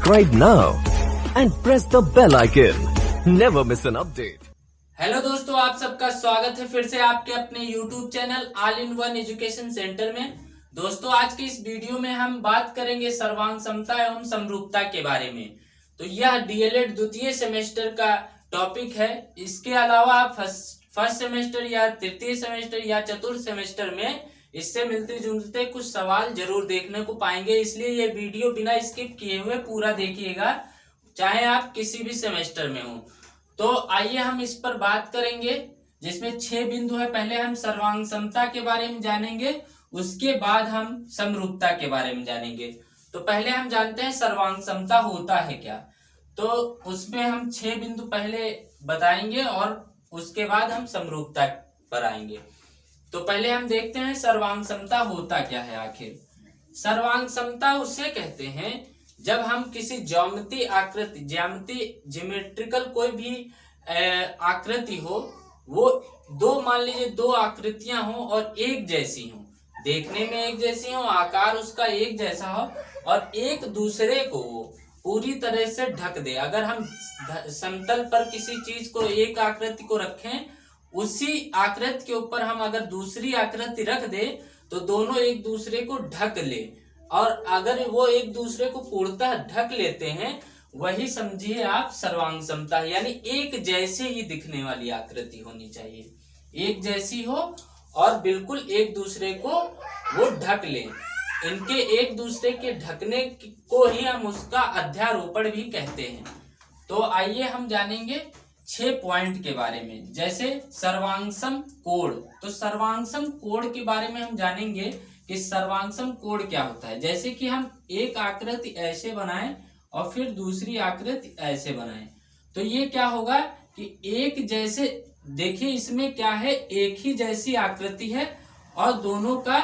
Subscribe now and press the bell icon. Never miss an update. Hello दोस्तों, आप सबका स्वागत है फिर से आपके अपने YouTube channel all in one education centre में। दोस्तों, आज के इस वीडियो में हम बात करेंगे सर्वांग समता एवं समरूपता के बारे में। तो यह डीएलएड द्वितीय सेमेस्टर का टॉपिक है। इसके अलावा आप फर्स्ट सेमेस्टर या तृतीय सेमेस्टर या चतुर्थ सेमेस्टर में इससे मिलते जुलते कुछ सवाल जरूर देखने को पाएंगे, इसलिए ये वीडियो बिना स्किप किए हुए पूरा देखिएगा, चाहे आप किसी भी सेमेस्टर में हो। तो आइए हम इस पर बात करेंगे, जिसमें 6 बिंदु है। पहले हम सर्वांग समता के बारे में जानेंगे, उसके बाद हम समरूपता के बारे में जानेंगे। तो पहले हम जानते हैं सर्वांग समता होता है क्या। तो उसमें हम 6 बिंदु पहले बताएंगे और उसके बाद हम समरूपता पर आएंगे। तो पहले हम देखते हैं सर्वांग समता होता क्या है आखिर। सर्वांग समता उसे कहते हैं जब हम किसी ज्योमेट्रिकल कोई भी आकृति हो, वो मान लीजिए 2 आकृतियां हो और एक जैसी हो, देखने में एक जैसी हो, आकार उसका एक जैसा हो और एक दूसरे को पूरी तरह से ढक दे। अगर हम समतल पर किसी चीज को, एक आकृति को रखें, उसी आकृति के ऊपर हम अगर दूसरी आकृति रख दे तो दोनों एक दूसरे को ढक ले, और अगर वो एक दूसरे को पूर्णतः ढक लेते हैं, वही समझिए आप सर्वांग समता, यानी एक जैसे ही दिखने वाली आकृति होनी चाहिए, एक जैसी हो और बिल्कुल एक दूसरे को वो ढक ले। इनके एक दूसरे के ढकने को ही हम उसका अध्यारोपण भी कहते हैं। तो आइए हम जानेंगे 6 पॉइंट के बारे में। जैसे सर्वांगसम कोण, तो सर्वांगसम कोण के बारे में हम जानेंगे कि सर्वांगसम कोण क्या होता है। जैसे कि हम एक आकृति ऐसे बनाएं और फिर दूसरी आकृति ऐसे बनाएं, तो ये क्या होगा कि एक जैसे, देखिए इसमें क्या है, एक ही जैसी आकृति है और दोनों का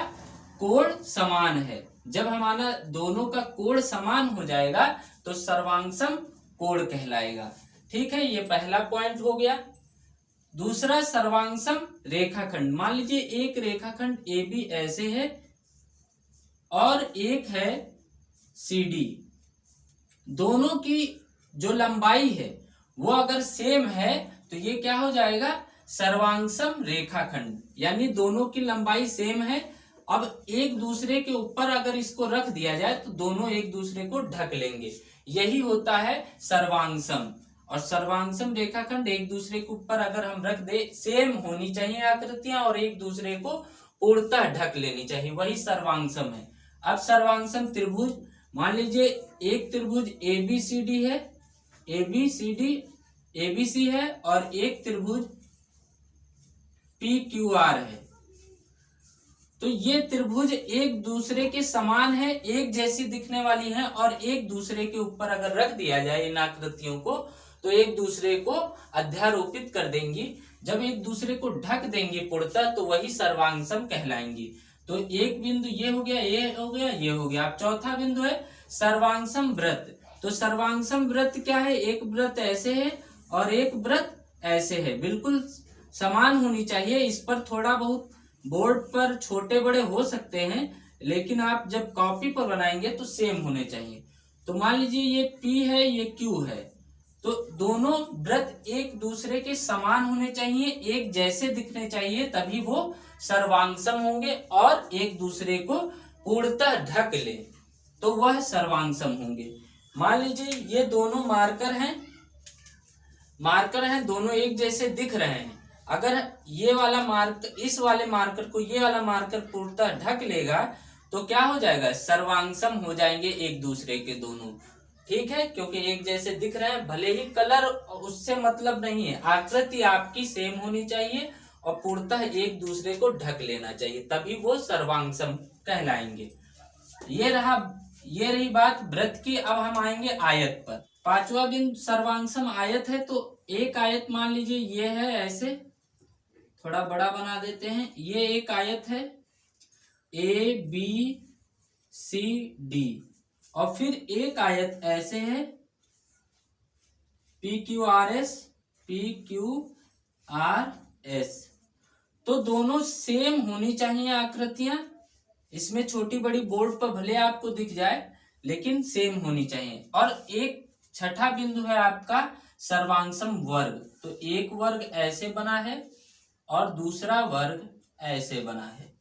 कोण समान है। जब हमारा दोनों का कोण समान हो जाएगा तो सर्वांगसम कोण कहलाएगा। ठीक है, ये पहला पॉइंट हो गया। दूसरा सर्वांगसम रेखाखंड। मान लीजिए एक रेखाखंड AB ऐसे है और एक है CD। दोनों की जो लंबाई है वो अगर सेम है तो ये क्या हो जाएगा, सर्वांगसम रेखाखंड, यानी दोनों की लंबाई सेम है। अब एक दूसरे के ऊपर अगर इसको रख दिया जाए तो दोनों एक दूसरे को ढक लेंगे, यही होता है सर्वांगसम। और सर्वांगसम रेखाखंड एक दूसरे के ऊपर अगर हम रख दे, सेम होनी चाहिए आकृतियां और एक दूसरे को पूर्णतः ढक लेनी चाहिए, वही सर्वांगसम है। अब सर्वांगसम त्रिभुज, मान लीजिए एक त्रिभुज ABCD है, ABC है और एक त्रिभुज PQR है। तो ये त्रिभुज एक दूसरे के समान है, एक जैसी दिखने वाली है और एक दूसरे के ऊपर अगर रख दिया जाए इन आकृतियों को तो एक दूसरे को अध्यारोपित कर देंगी। जब एक दूसरे को ढक देंगे पूर्णतः तो वही सर्वांगसम कहलाएंगी। तो एक बिंदु ये हो गया, ये हो गया, ये हो गया। अब चौथा बिंदु है सर्वांगसम वृत्त। तो सर्वांगसम वृत्त क्या है, एक वृत्त ऐसे है और एक वृत्त ऐसे है, बिल्कुल समान होनी चाहिए। इस पर थोड़ा बहुत बोर्ड पर छोटे बड़े हो सकते हैं, लेकिन आप जब कॉपी पर बनाएंगे तो सेम होने चाहिए। तो मान लीजिए ये P है, ये Q है, तो दोनों वृत्त एक दूसरे के समान होने चाहिए, एक जैसे दिखने चाहिए, तभी वो सर्वांगसम होंगे और एक दूसरे को पूर्णतः ढक ले तो वह सर्वांगसम होंगे। मान लीजिए ये दोनों मार्कर हैं, दोनों एक जैसे दिख रहे हैं। अगर ये वाला मार्कर, इस वाले मार्कर को ये वाला मार्कर पूर्णतः ढक लेगा तो क्या हो जाएगा, सर्वांगसम हो जाएंगे एक दूसरे के दोनों। ठीक है, क्योंकि एक जैसे दिख रहे हैं, भले ही कलर उससे मतलब नहीं है, आकृति आपकी सेम होनी चाहिए और पूर्णतः एक दूसरे को ढक लेना चाहिए, तभी वो सर्वांगसम कहलाएंगे। ये रही बात वृत्त की। अब हम आएंगे आयत पर। 5वां बिंदु सर्वांगसम आयत है। तो एक आयत मान लीजिए ये है, ऐसे थोड़ा बड़ा बना देते हैं, ये एक आयत है ABCD और फिर एक आयत ऐसे है PQRS। तो दोनों सेम होनी चाहिए आकृतियां। इसमें छोटी बड़ी बोर्ड पर भले आपको दिख जाए, लेकिन सेम होनी चाहिए। और एक छठा बिंदु है आपका सर्वांगसम वर्ग। तो एक वर्ग ऐसे बना है और दूसरा वर्ग ऐसे बना है,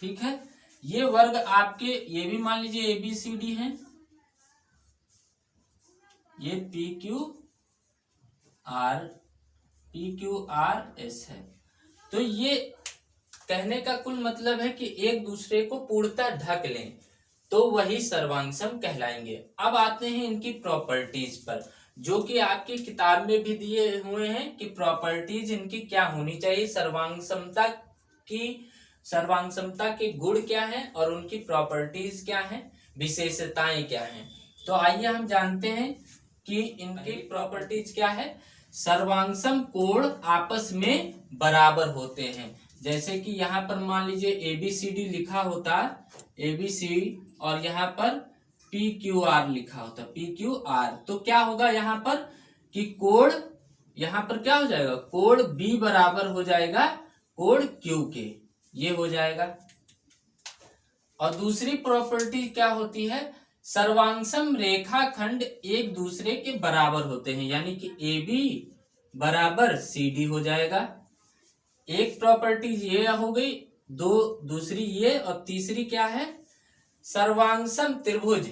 ठीक है। ये वर्ग आपके, ये भी मान लीजिए ABCD हैं, ये PQRS है। तो ये कहने का कुल मतलब है कि एक दूसरे को पूर्णतः ढक लें, तो वही सर्वांगसम कहलाएंगे। अब आते हैं इनकी प्रॉपर्टीज पर, जो कि आपकी किताब में भी दिए हुए हैं कि प्रॉपर्टीज इनकी क्या होनी चाहिए, सर्वांगसमता के गुण क्या हैं और उनकी प्रॉपर्टीज क्या हैं, विशेषताएं क्या हैं। तो आइए हम जानते हैं कि इनकी प्रॉपर्टीज क्या है। सर्वांगसम कोण आपस में बराबर होते हैं। जैसे कि यहाँ पर मान लीजिए ABCD लिखा होता, ABC, और यहाँ पर PQR लिखा होता, PQR, तो क्या होगा यहाँ पर कि कोण, यहाँ पर क्या हो जाएगा, कोण B बराबर हो जाएगा कोण Q के, ये हो जाएगा। और दूसरी प्रॉपर्टी क्या होती है, सर्वांगसम रेखाखंड एक दूसरे के बराबर होते हैं, यानी कि AB बराबर CD हो जाएगा। एक प्रॉपर्टी ये हो गई, दूसरी ये, और तीसरी क्या है, सर्वांगसम त्रिभुज,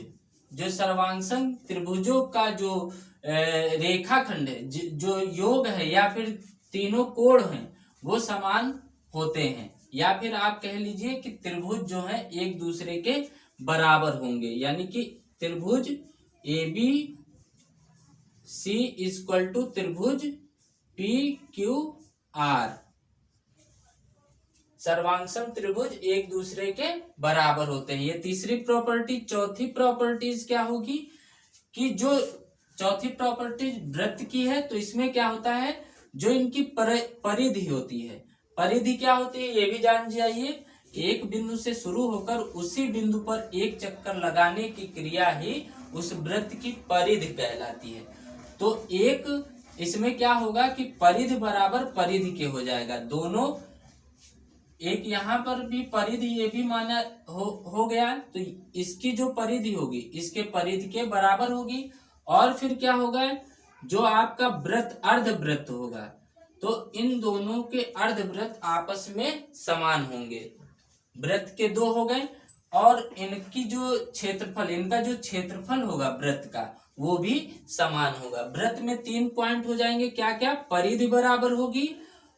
जो सर्वांगसम त्रिभुजों का जो रेखाखंड है, जो योग है या फिर तीनों कोण हैं वो समान होते हैं, या फिर आप कह लीजिए कि त्रिभुज जो है एक दूसरे के बराबर होंगे, यानी कि त्रिभुज ABC इक्वल टू त्रिभुज PQR, सर्वांगसम त्रिभुज एक दूसरे के बराबर होते हैं। ये तीसरी प्रॉपर्टी। चौथी प्रॉपर्टीज क्या होगी कि जो चौथी प्रॉपर्टी वृत्त की है, तो इसमें क्या होता है, जो इनकी परिधि होती है, परिधि क्या होती है ये भी जान जाइए। एक बिंदु से शुरू होकर उसी बिंदु पर एक चक्कर लगाने की क्रिया ही उस वृत्त की परिधि कहलाती है। तो एक इसमें क्या होगा कि परिधि बराबर परिधि के हो जाएगा, दोनों, एक यहाँ पर भी परिधि ये भी माना हो गया, तो इसकी जो परिधि होगी इसके परिधि के बराबर होगी। और फिर क्या होगा, जो आपका वृत्त अर्धवृत्त होगा, तो इन दोनों के अर्धवृत्त आपस में समान होंगे। वृत्त के दो हो गए, और इनकी जो क्षेत्रफल, इनका जो क्षेत्रफल होगा वृत्त का, वो भी समान होगा। वृत्त में 3 पॉइंट हो जाएंगे, क्या क्या, परिधि बराबर होगी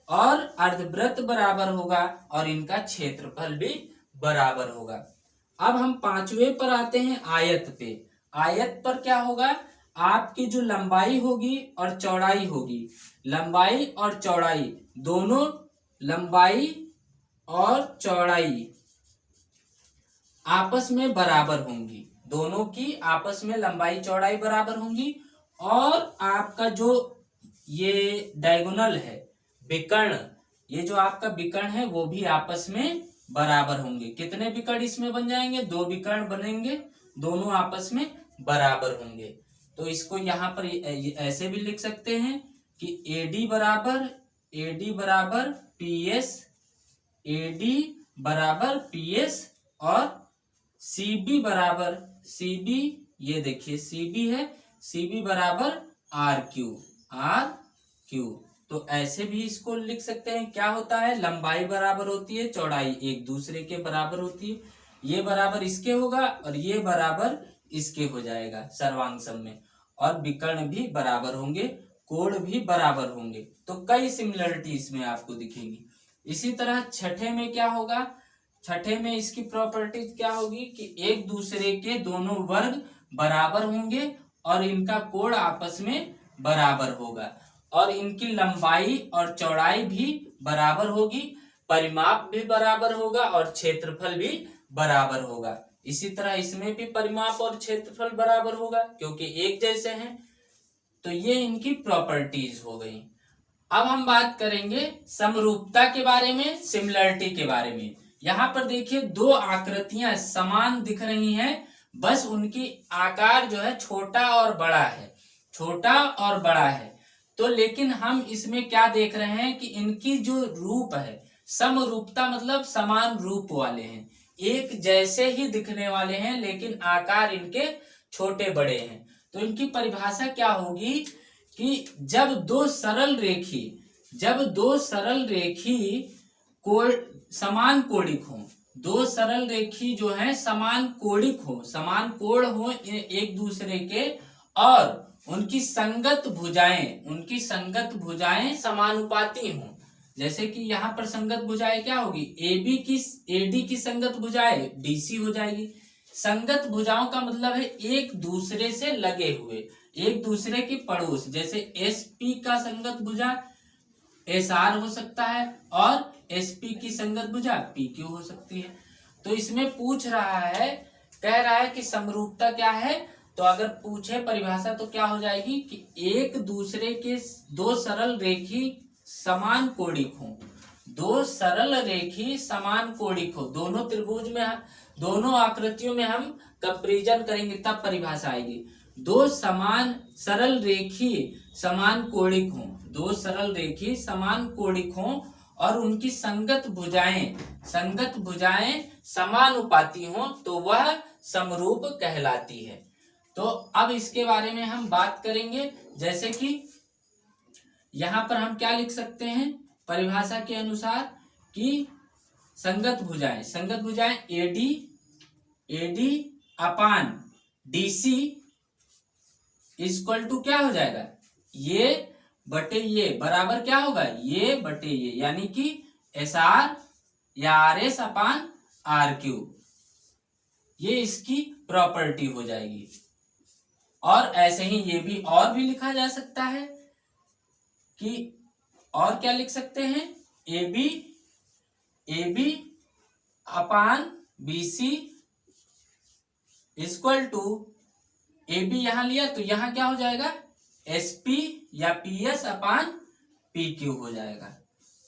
और अर्धवृत्त बराबर होगा और इनका क्षेत्रफल भी बराबर होगा। अब हम पांचवें पर आते हैं, आयत पे। आयत पर क्या होगा, आपकी जो लंबाई होगी और चौड़ाई होगी, लंबाई और चौड़ाई दोनों, लंबाई और चौड़ाई आपस में बराबर होंगी, दोनों की आपस में लंबाई चौड़ाई बराबर होंगी। और आपका जो ये डायगोनल है, विकर्ण, ये जो आपका विकर्ण है वो भी आपस में बराबर होंगे। कितने विकर्ण इसमें बन जाएंगे, 2 विकर्ण बनेंगे, दोनों आपस में बराबर होंगे। तो इसको यहाँ पर ऐसे भी लिख सकते हैं कि AD बराबर PS, AD बराबर PS, और CB बराबर, CB, ये देखिए CB है, CB बराबर RQ। तो ऐसे भी इसको लिख सकते हैं। क्या होता है, लंबाई बराबर होती है, चौड़ाई एक दूसरे के बराबर होती है, ये बराबर इसके होगा और ये बराबर इसके हो जाएगा सर्वांगसम में, और विकर्ण भी बराबर होंगे, कोण भी बराबर होंगे। तो कई सिमिलरिटी इसमें आपको दिखेंगी। इसी तरह छठे में क्या होगा, छठे में इसकी प्रॉपर्टी क्या होगी कि एक दूसरे के दोनों वर्ग बराबर होंगे और इनका कोण आपस में बराबर होगा, और इनकी लंबाई और चौड़ाई भी बराबर होगी, परिमाप भी बराबर होगा और क्षेत्रफल भी बराबर होगा। इसी तरह इसमें भी परिमाप और क्षेत्रफल बराबर होगा क्योंकि एक जैसे हैं। तो ये इनकी प्रॉपर्टीज हो गई। अब हम बात करेंगे समरूपता के बारे में, सिमिलरिटी के बारे में। यहाँ पर देखिए 2 आकृतियां समान दिख रही हैं, बस उनकी आकार जो है छोटा और बड़ा है, छोटा और बड़ा है। तो लेकिन हम इसमें क्या देख रहे हैं कि इनकी जो रूप है, समरूपता मतलब समान रूप वाले हैं, एक जैसे ही दिखने वाले हैं लेकिन आकार इनके छोटे बड़े हैं। तो इनकी परिभाषा क्या होगी कि जब दो सरल रेखी समान कोणिक हो, दो सरल रेखी जो है समान कोणिक हो, समान कोण हो एक दूसरे के, और उनकी संगत भुजाएं समानुपाती हो। जैसे कि यहाँ पर संगत भुजाएं क्या होगी, एडी की संगत भुजाएं डीसी हो जाएगी। संगत भुजाओं का मतलब है एक दूसरे से लगे हुए, एक दूसरे के पड़ोस। जैसे एसपी का संगत भुजा एसआर हो सकता है और एसपी की संगत भुजा पीक्यू हो सकती है। तो इसमें पूछ रहा है, कह रहा है कि समरूपता क्या है, तो अगर पूछे परिभाषा तो क्या हो जाएगी कि एक दूसरे के दो सरल रेखी समान कोणिक हो, दो सरल रेखी समान कोणिक हो। दोनों त्रिभुज में, दोनों आकृतियों में हम कंपैरिजन करेंगे तब परिभाषा आएगी। दो सरल रेखी समान कोणिक हो, दो सरल रेखी समान कोणिक हो और उनकी संगत भुजाएं समानुपाती हो, तो वह समरूप कहलाती है। तो अब इसके बारे में हम बात करेंगे। जैसे कि यहां पर हम क्या लिख सकते हैं परिभाषा के अनुसार कि संगत भुजाएं AD upon DC equal to क्या हो जाएगा, ये बटे ये बराबर क्या होगा, ये बटे ये, यानी कि एसआर या R S upon R Q, ये इसकी प्रॉपर्टी हो जाएगी। और ऐसे ही ये भी और भी लिखा जा सकता है कि, और क्या लिख सकते हैं, AB upon BC equal to, AB यहां लिया तो यहां क्या हो जाएगा, एसपी या पीएस अपान पीक्यू हो जाएगा।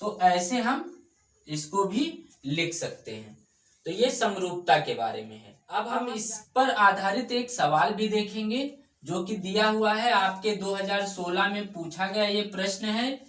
तो ऐसे हम इसको भी लिख सकते हैं। तो ये समरूपता के बारे में है। अब हम इस पर आधारित एक सवाल भी देखेंगे जो कि दिया हुआ है, आपके 2016 में पूछा गया ये प्रश्न है।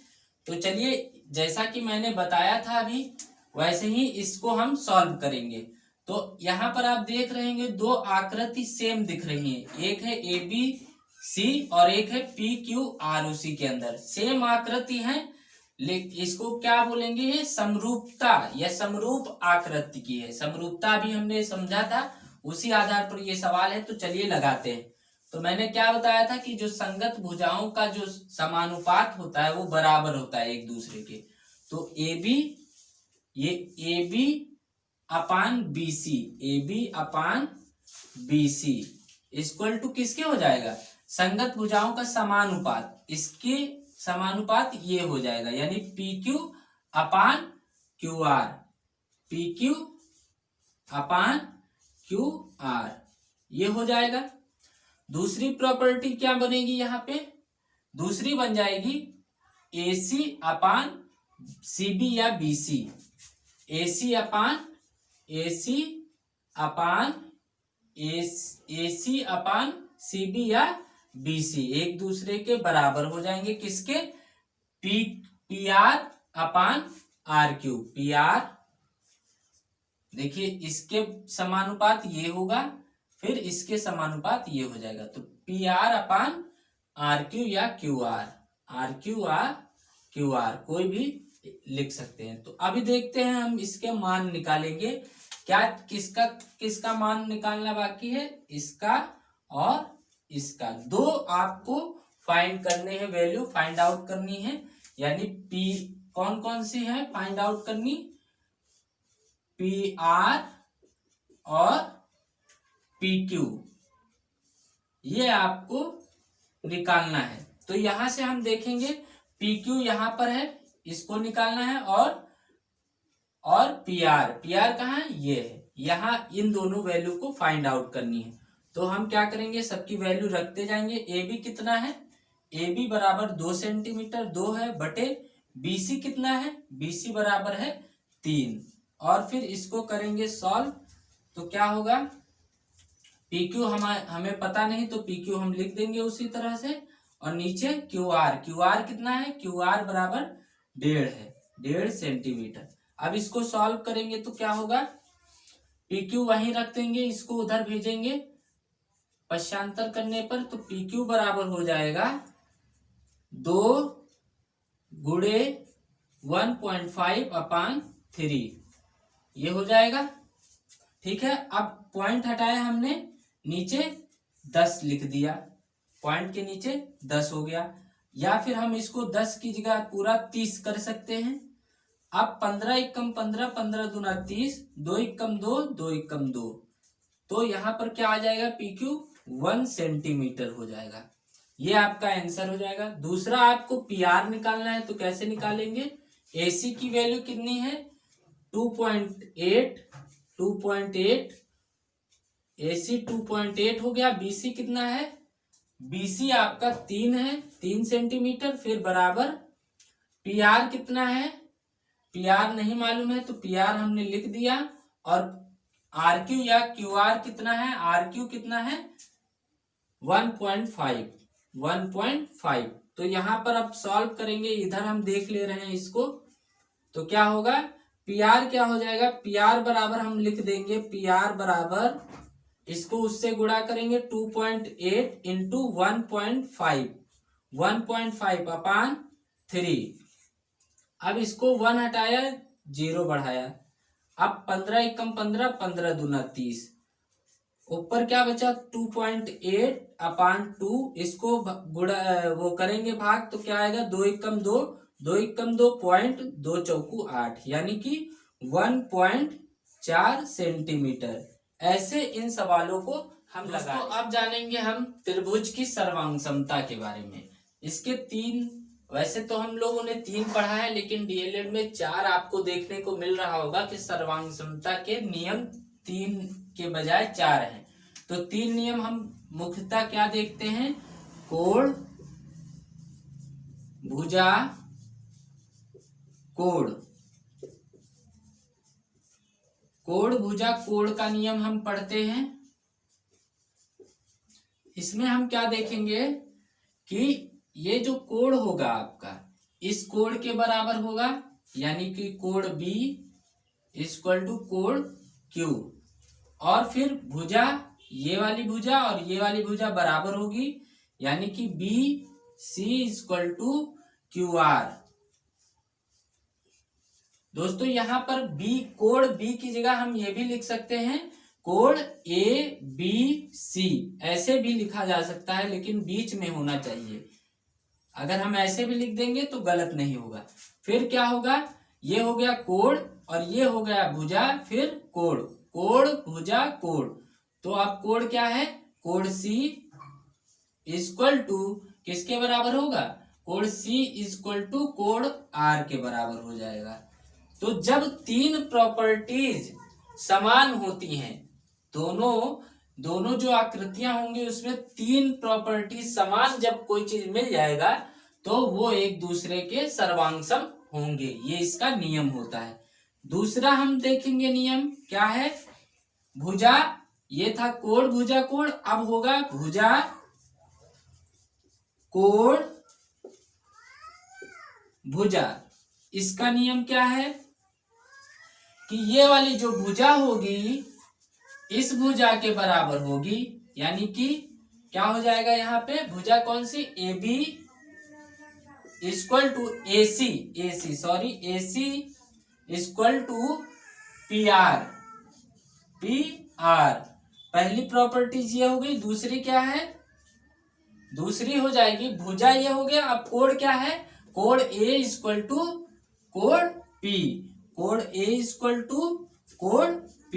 तो चलिए, जैसा कि मैंने बताया था अभी वैसे ही इसको हम सॉल्व करेंगे। तो यहाँ पर आप देख रहे हैं दो आकृति सेम दिख रही है, एक है ए बी सी और एक है पी क्यू आर उसी के अंदर सेम आकृति है, लेकिन इसको क्या बोलेंगे, ये समरूपता या समरूप आकृति की है। समरूपता भी हमने समझा था, उसी आधार पर ये सवाल है। तो चलिए लगाते हैं। तो मैंने क्या बताया था कि जो संगत भुजाओं का जो समानुपात होता है वो बराबर होता है एक दूसरे के। तो A B upon B C equal to किसके हो जाएगा, संगत भुजाओं का समानुपात, इसके समानुपात ये हो जाएगा, यानी पी क्यू अपान क्यू आर, पी क्यू अपान क्यू आर, ये हो जाएगा। दूसरी प्रॉपर्टी क्या बनेगी, यहाँ पे दूसरी बन जाएगी AC अपान CB या BC, AC अपान CB या BC एक दूसरे के बराबर हो जाएंगे, किसके, PR अपान RQ। PR देखिए इसके समानुपात ये होगा, फिर इसके समानुपात ये हो जाएगा। तो PR अपान RQ या QR कोई भी लिख सकते हैं। तो अभी देखते हैं हम इसके मान निकालेंगे। क्या किसका मान निकालना बाकी है, इसका और इसका। दो आपको फाइंड करने हैं, वैल्यू फाइंड आउट करनी है, यानी P कौन कौन सी है फाइंड आउट करनी, PR और PQ, ये आपको निकालना है। तो यहां से हम देखेंगे PQ यहां पर है, इसको निकालना है, और PR कहाँ है, ये है, यहाँ इन दोनों वैल्यू को फाइंड आउट करनी है। तो हम क्या करेंगे, सबकी वैल्यू रखते जाएंगे। AB कितना है, AB बराबर 2 सेंटीमीटर 2 है, बटे BC कितना है, BC बराबर है 3, और फिर इसको करेंगे सॉल्व। तो क्या होगा, PQ हमें पता नहीं, तो PQ हम लिख देंगे उसी तरह से, और नीचे QR कितना है, QR बराबर 1.5 है, 1.5 सेंटीमीटर। अब इसको सॉल्व करेंगे तो क्या होगा, PQ वहीं रख देंगे, इसको उधर भेजेंगे पश्चांतर करने पर, तो PQ बराबर हो जाएगा 2 गुणे 1.5/3, ये हो जाएगा। ठीक है, अब पॉइंट हटाया हमने, नीचे 10 लिख दिया, पॉइंट के नीचे 10 हो गया, या फिर हम इसको 10 की जगह पूरा 30 कर सकते हैं। अब 15 एकम 15, 15 दूना 30, 2 एकम 2, 2 एकम 2, तो यहाँ पर क्या आ जाएगा, PQ 1 सेंटीमीटर हो जाएगा। ये आपका आंसर हो जाएगा। दूसरा आपको PR निकालना है, तो कैसे निकालेंगे, AC की वैल्यू कितनी है 2.8, AC 2.8 हो गया। BC कितना है, BC आपका 3 है, 3 सेंटीमीटर, फिर बराबर PR कितना है, PR नहीं मालूम है तो PR हमने लिख दिया, और RQ या QR कितना है, RQ कितना है 1.5, तो यहाँ पर अब सॉल्व करेंगे, इधर हम देख ले रहे हैं इसको, तो क्या होगा, PR क्या हो जाएगा, PR बराबर हम लिख देंगे, PR बराबर इसको उससे गुणा करेंगे 2.8 इंटू 1.5/3। अब इसको 1 हटाया, 0 बढ़ाया, अब 15 एकम 15, 15 दूना 30, ऊपर क्या बचा 2.8/2, इसको गुणा वो करेंगे भाग, तो क्या आएगा 2 एकम 2, 2 एकम 2 पॉइंट 2 चौकू 8, यानी कि 1.4 सेंटीमीटर। ऐसे इन सवालों को हम लगाएं। अब जानेंगे हम त्रिभुज की सर्वांग समता के बारे में। इसके 3, वैसे तो हम लोगों ने 3 पढ़ा है, लेकिन DLED में 4 आपको देखने को मिल रहा होगा कि सर्वांग समता के नियम 3 के बजाय 4 हैं। तो 3 नियम हम मुख्यतः क्या देखते हैं, कोण, भुजा, कोण। कोण भुजा कोण का नियम हम पढ़ते हैं। इसमें हम क्या देखेंगे कि ये जो कोण होगा आपका, इस कोण के बराबर होगा, यानी कि कोण B इक्वल टू कोण Q, और फिर भुजा, ये वाली भुजा और ये वाली भुजा बराबर होगी, यानी कि BC इक्वल टू QR। दोस्तों यहाँ पर कोण B की जगह हम ये भी लिख सकते हैं कोण ABC, ऐसे भी लिखा जा सकता है, लेकिन बीच में होना चाहिए। अगर हम ऐसे भी लिख देंगे तो गलत नहीं होगा। फिर क्या होगा, ये हो गया कोण और ये हो गया भुजा, फिर कोण, कोण भुजा कोण। तो अब कोण क्या है, कोण C इक्वल टू किसके बराबर होगा, कोण C इक्वल टू कोण R के बराबर हो जाएगा। तो जब 3 प्रॉपर्टीज समान होती हैं, दोनों जो आकृतियां होंगी उसमें 3 प्रॉपर्टी समान जब कोई चीज मिल जाएगा तो वो एक दूसरे के सर्वांगसम होंगे, ये इसका नियम होता है। दूसरा हम देखेंगे नियम क्या है, भुजा, ये था कोण भुजा कोण, अब होगा भुजा कोण भुजा। इसका नियम क्या है कि ये वाली जो भुजा होगी इस भुजा के बराबर होगी, यानी कि क्या हो जाएगा यहाँ पे, भुजा कौन सी, AB equal to AC equal to PR। पहली प्रॉपर्टीज ये हो गई। दूसरी क्या है, दूसरी हो जाएगी भुजा, ये हो गया। अब कोण क्या है, कोण A इक्वल टू कोण P, कोण A इक्वल टू कोण P।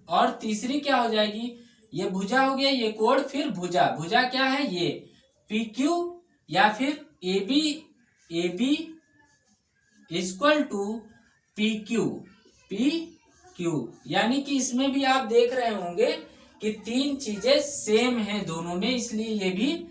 और तीसरी क्या हो जाएगी, ये भुजा हो गया, ये कोण, फिर भुजा, भुजा क्या है ये PQ या फिर AB इक्वल टू PQ, यानी कि इसमें भी आप देख रहे होंगे कि 3 चीजें सेम हैं दोनों में, इसलिए ये भी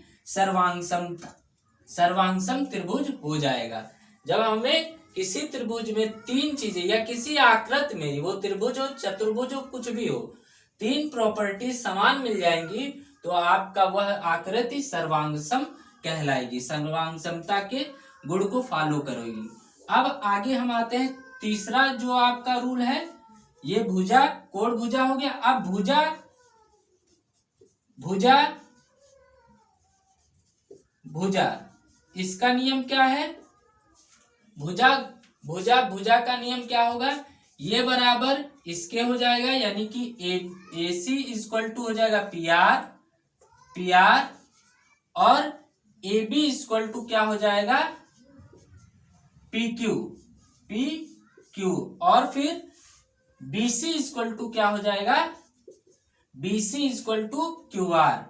सर्वांगसम त्रिभुज हो जाएगा। जब हमें किसी त्रिभुज में 3 चीजें या किसी आकृति में, वो त्रिभुज हो चतुर्भुज हो कुछ भी हो, 3 प्रॉपर्टी समान मिल जाएंगी तो आपका वह आकृति सर्वांगसम कहलाएगी, सर्वांगसमता के गुण को फॉलो करेगी। अब आगे हम आते हैं तीसरा जो आपका रूल है, ये भुजा, कोण भुजा हो गया। अब भुजा भुजा भुजा, इसका नियम क्या है? भुजा भुजा भुजा का नियम क्या होगा? ये बराबर इसके हो जाएगा, यानी कि ए सी इक्वल टू हो जाएगा पी आर और ए बी इक्वल टू क्या हो जाएगा? पी क्यू और फिर बी सी इक्वल टू क्या हो जाएगा? B C equal to Q R.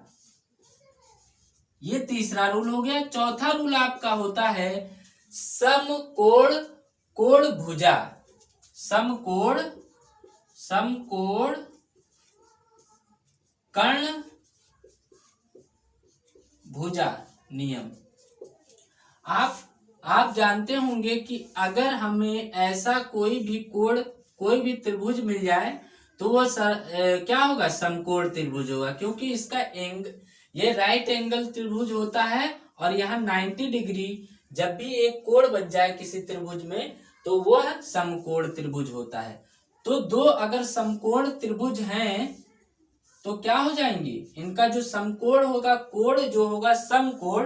ये तीसरा रूल हो गया। चौथा रूल आपका होता है समकोण कोण भुजा, समकोण कर्ण भुजा नियम। आप जानते होंगे कि अगर हमें ऐसा कोई भी कोण, कोई भी त्रिभुज मिल जाए तो वो क्या होगा? समकोण त्रिभुज होगा, क्योंकि इसका ये राइट एंगल त्रिभुज होता है और यहाँ 90 डिग्री जब भी एक कोण बन जाए किसी त्रिभुज में तो वह समकोण त्रिभुज होता है। तो दो अगर समकोण त्रिभुज हैं तो क्या हो जाएंगे? इनका जो समकोण होगा, कोण जो होगा समकोण,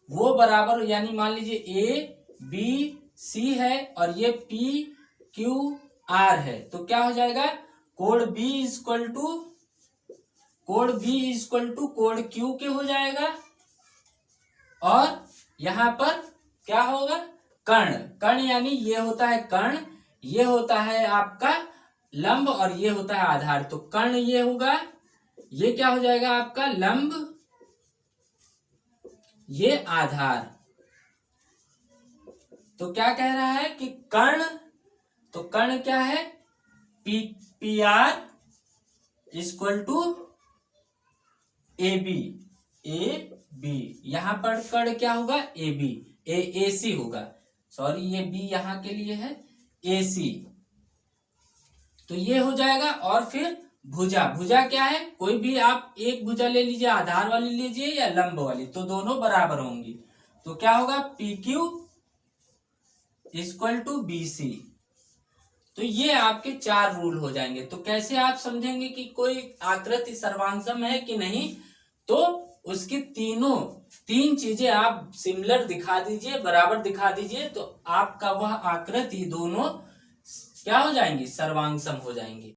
वो बराबर, यानी मान लीजिए ए बी सी है और ये पी क्यू आर है, तो क्या हो जाएगा? कोण बी इक्वल टू कोण क्यू के हो जाएगा। और यहां पर क्या होगा? कर्ण यानी ये होता है कर्ण, ये होता है आपका लंब और ये होता है आधार। तो कर्ण ये होगा, ये क्या हो जाएगा आपका? लंब, ये आधार। तो क्या कह रहा है कि कर्ण, तो कर्ण क्या है? P R equal to A B. यहां पर कर्ण क्या होगा? ए बी, ए सी होगा, सॉरी ये बी यहां के लिए है, ए सी। तो ये हो जाएगा। और फिर भुजा क्या है? कोई भी आप एक भुजा ले लीजिए, आधार वाली लीजिए या लंब वाली, तो दोनों बराबर होंगी। तो क्या होगा? P Q equal to B C. तो ये आपके 4 रूल हो जाएंगे। तो कैसे आप समझेंगे कि कोई आकृति सर्वांगसम है कि नहीं? तो उसकी तीन चीजें आप सिमिलर दिखा दीजिए, बराबर दिखा दीजिए, तो आपका वह आकृति दोनों क्या हो जाएंगी? सर्वांगसम हो जाएंगी।